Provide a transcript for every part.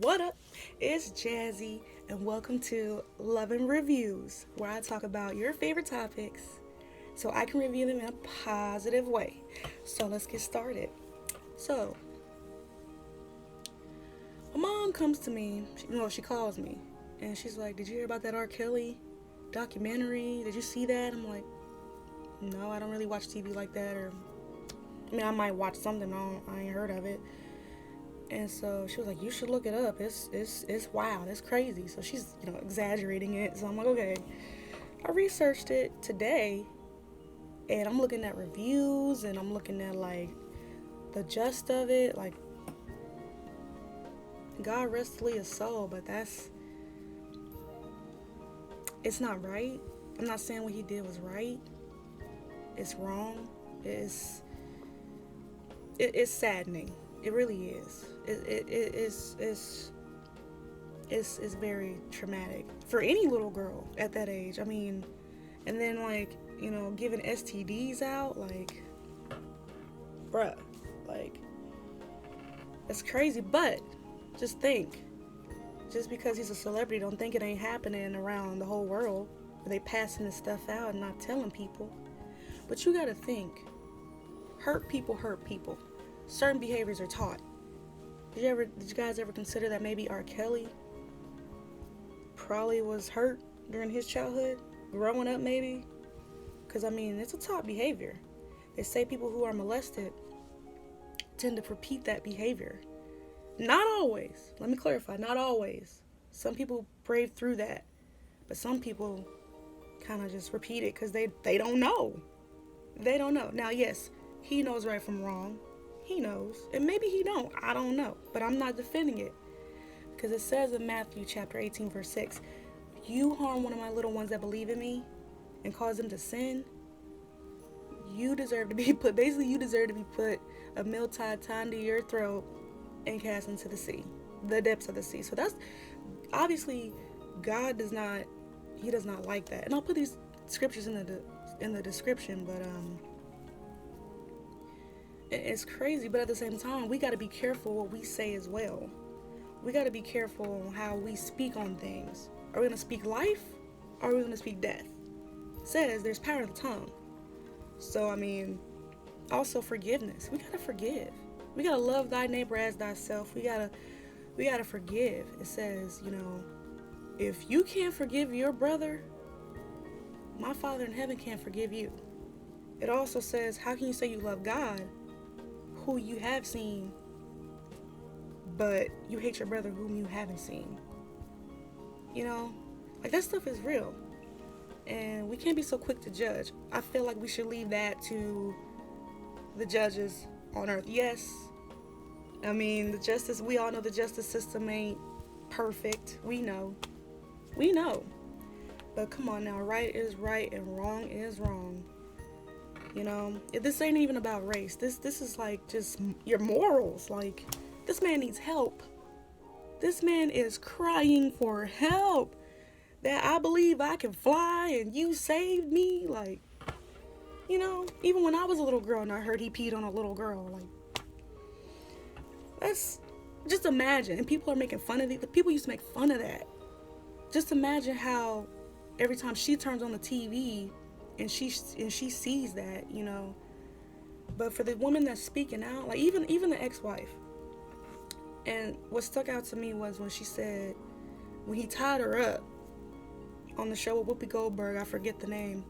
What up? It's Jazzy, and welcome to Love and Reviews, where I talk about your favorite topics so I can review them in a positive way. So let's get started. So, my mom comes to me, she calls me, and she's like, "Did you hear about that R. Kelly documentary? Did you see that?" I'm like, "No, I don't really watch TV like that, or I might watch something, I ain't heard of it." And so she was like, "You should look it up. It's wild. It's crazy." So she's exaggerating it. So I'm like, okay. I researched it today, and I'm looking at reviews, and I'm looking at like the gist of it. Like, God rest Leah's soul, but it's not right. I'm not saying what he did was right. It's wrong. It's saddening. It really is. It's very traumatic for any little girl at that age. I mean, and then like giving STDs out, like, bruh, like, it's crazy. But just think, just because he's a celebrity, don't think it ain't happening around the whole world. They passing this stuff out and not telling people. But you gotta think, hurt people hurt people. Certain behaviors are taught. Did you guys ever consider that maybe R. Kelly probably was hurt during his childhood, growing up maybe? Because I mean, it's a taught behavior. They say people who are molested tend to repeat that behavior. Not always. Let me clarify. Not always. Some people brave through that, but some people kind of just repeat it because they don't know. They don't know. Now, yes, he knows right from wrong. He knows. And maybe he don't. I don't know. But I'm not defending it. Because it says in Matthew chapter 18, verse 6, "You harm one of my little ones that believe in me and cause them to sin, you deserve to be put, basically you deserve to be put a meal tied to your throat and cast into the sea, the depths of the sea." So that's, obviously, God does not, he does not like that. And I'll put these scriptures in the description, but it's crazy. But at the same time, we got to be careful what we say as well. We got to be careful on how we speak on things. Are we going to speak life, or are we going to speak death? It says there's power in the tongue. So I mean, also forgiveness. We got to forgive. We got to love thy neighbor as thyself. We got to forgive. It says, if you can't forgive your brother, my Father in heaven can't forgive you. It also says, how can you say you love God who you have seen, but you hate your brother whom you haven't seen? Like, that stuff is real. And we can't be so quick to judge. I feel like we should leave that to the judges on earth. Yes, I mean, we all know the justice system ain't perfect. We know. But come on now, right is right and wrong is wrong. This ain't even about race. This is like just your morals. Like, this man needs help. This man is crying for help. That I believe I can fly and you saved me. Like, even when I was a little girl and I heard he peed on a little girl, like, that's, just imagine. And people are making fun of it. The people used to make fun of that. Just imagine how every time she turns on the TV and she sees that, But for the woman that's speaking out, like even the ex-wife. And what stuck out to me was when she said, when he tied her up on the show with Whoopi Goldberg, I forget the name.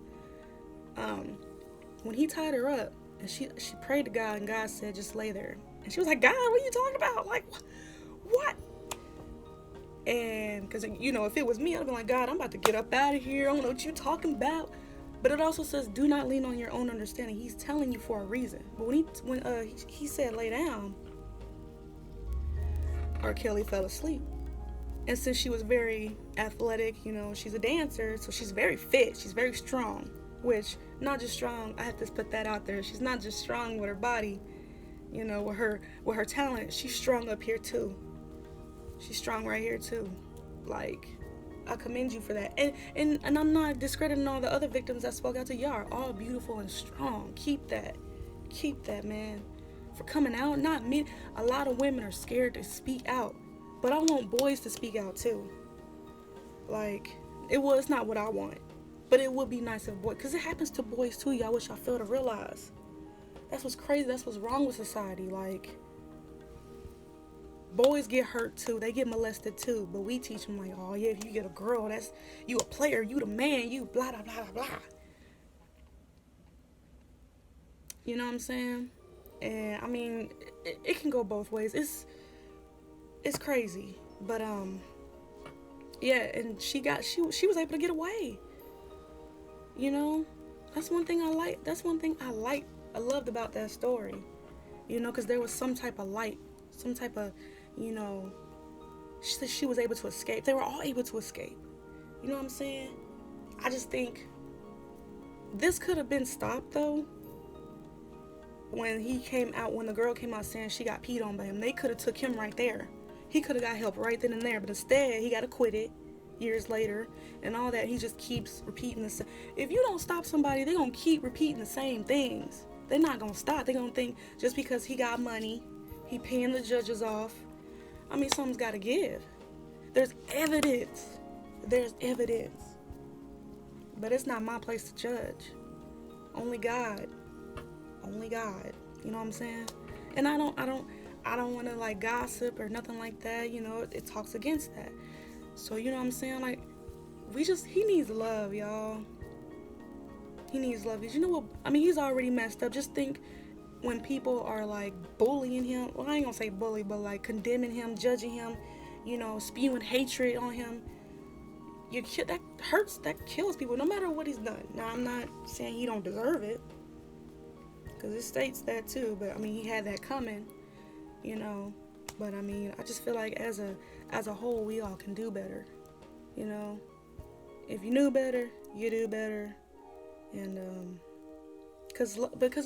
When he tied her up, and she prayed to God, and God said, "Just lay there." And she was like, "God, what are you talking about? Like, what?" And because if it was me, I'd be like, "God, I'm about to get up out of here. I don't know what you're talking about." But it also says, "Do not lean on your own understanding." He's telling you for a reason. But when he said lay down, R. Kelly fell asleep. And since she was very athletic, she's a dancer, so she's very fit. She's very strong. Which, not just strong, I have to put that out there. She's not just strong with her body, with her talent. She's strong up here too. She's strong right here too. Like, I commend you for that. And I'm not discrediting all the other victims that spoke out to y'all. All beautiful and strong. Keep that, man. For coming out, not me. A lot of women are scared to speak out. But I want boys to speak out too. Like, it's not what I want. But it would be nice if boys, because it happens to boys too, y'all. Wish I fail to realize. That's what's crazy. That's what's wrong with society. Like, boys get hurt too. They get molested too. But we teach them like, oh yeah, if you get a girl, that's, you a player, you the man, you blah, blah, blah, blah. You know what I'm saying? And I mean, it can go both ways. It's crazy. But yeah, and she was able to get away. You know, that's one thing I like. That's one thing I loved about that story. You know, because there was some type of light, some type of, you know, she was able to escape. They were all able to escape. You know what I'm saying? I just think this could have been stopped though. When the girl came out saying she got peed on by him, they could have took him right there. He could have got help right then and there, but instead he got acquitted years later and all that. He just keeps repeating the same. If you don't stop somebody, they're gonna keep repeating the same things. They're not gonna stop. They're gonna think just because he got money, he paying the judges off. I mean, something's gotta give. There's evidence. But it's not my place to judge. Only God. You know what I'm saying? And I don't want to like gossip or nothing like that. You know, it talks against that. So you know what I'm saying? Like, he needs love, y'all. He needs love. Because you know what? I mean, he's already messed up. Just think when people are like bullying him. Well, I ain't gonna say bully, but like condemning him, judging him, you know, spewing hatred on him. That hurts. That kills people, no matter what he's done. Now, I'm not saying he don't deserve it, because it states that too. But I mean, he had that coming, you know. But I mean, I just feel like as a whole, we all can do better, you know. If you knew better, you do better. And because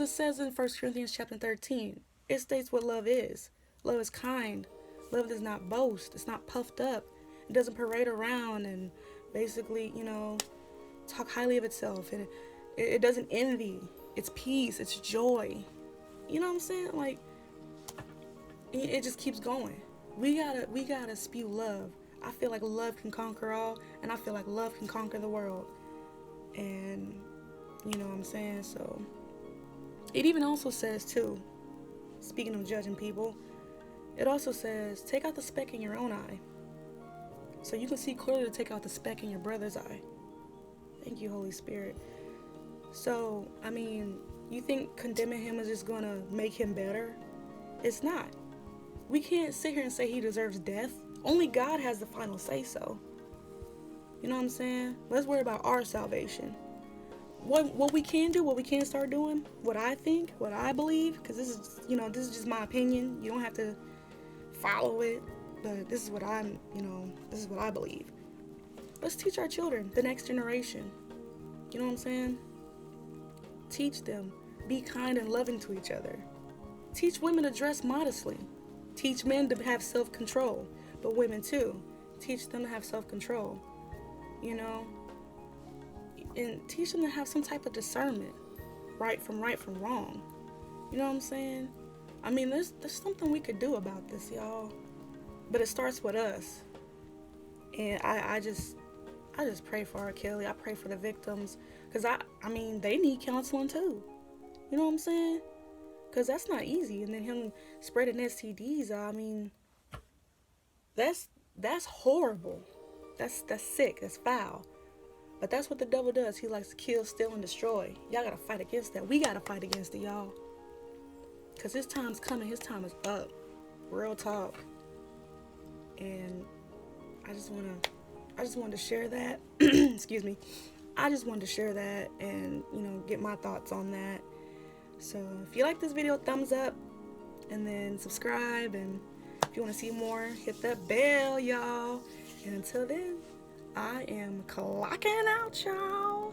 it says in 1 Corinthians chapter 13, it states what love is. Love is kind. Love does not boast. It's not puffed up. It doesn't parade around and basically, you know, talk highly of itself. And it doesn't envy. It's peace. It's joy. You know what I'm saying? Like, it just keeps going. We gotta spew love. I feel like love can conquer all, and I feel like love can conquer the world. And you know what I'm saying? So it even also says too, speaking of judging people, it also says take out the speck in your own eye, so you can see clearly to take out the speck in your brother's eye. Thank you, Holy Spirit. So I mean, you think condemning him is just gonna make him better? It's not. We can't sit here and say he deserves death. Only God has the final say so. You know what I'm saying? Let's worry about our salvation. What we can do, what we can start doing, what I think, what I believe, because this is just my opinion. You don't have to follow it, but this is what this is what I believe. Let's teach our children, the next generation. You know what I'm saying? Teach them. Be kind and loving to each other. Teach women to dress modestly. Teach men to have self-control, but women too. Teach them to have self-control, you know, and teach them to have some type of discernment, right from wrong. You know what I'm saying? I mean, there's something we could do about this, y'all, but it starts with us. And I just pray for R. Kelly. I pray for the victims, because I mean, they need counseling too. You know what I'm saying? Because that's not easy. And then him spreading STDs, I mean, that's horrible. That's sick. That's foul. But that's what the devil does. He likes to kill, steal, and destroy. Y'all got to fight against that. We got to fight against it, y'all. Because his time's coming. His time is up. Real talk. And I just wanted to share that. Excuse me. I just wanted to share that and, you know, get my thoughts on that. So if you like this video, thumbs up, and then subscribe, and if you want to see more, hit that bell, y'all. And until then, I am clocking out, y'all.